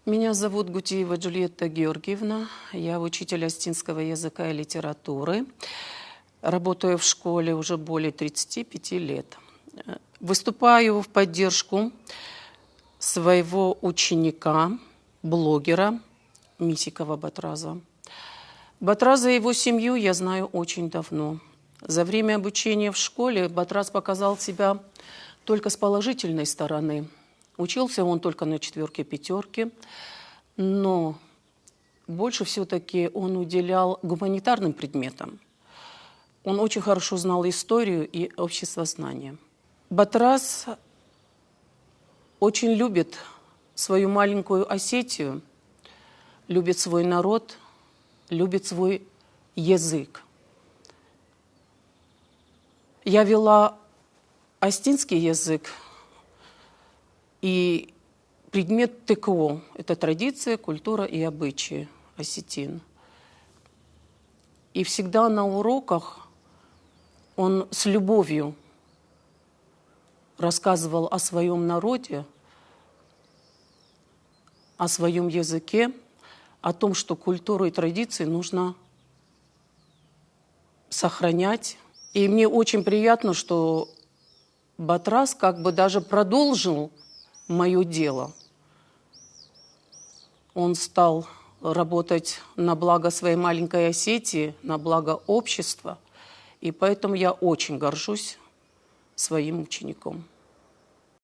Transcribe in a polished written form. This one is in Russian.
Меня зовут Гутиева Джульетта Георгиевна. Я учитель осетинского языка и литературы. Работаю в школе уже более 35 лет. Выступаю в поддержку своего ученика, блогера Мисикова Батраза. Батраза и его семью я знаю очень давно. За время обучения в школе Батраз показал себя только с положительной стороны. Учился он только на четверке, пятерке, но больше все-таки он уделял гуманитарным предметам. Он очень хорошо знал историю и обществознание. Батраз очень любит свою маленькую Осетию, любит свой народ, любит свой язык. Я вела осетинский язык, и предмет ТКО – это традиция, культура и обычаи осетин. И всегда на уроках он с любовью рассказывал о своем народе, о своем языке, о том, что культуру и традиции нужно сохранять. И мне очень приятно, что Батраз как бы даже продолжил мое дело. Он стал работать на благо своей маленькой Осетии, на благо общества. И поэтому я очень горжусь своим учеником.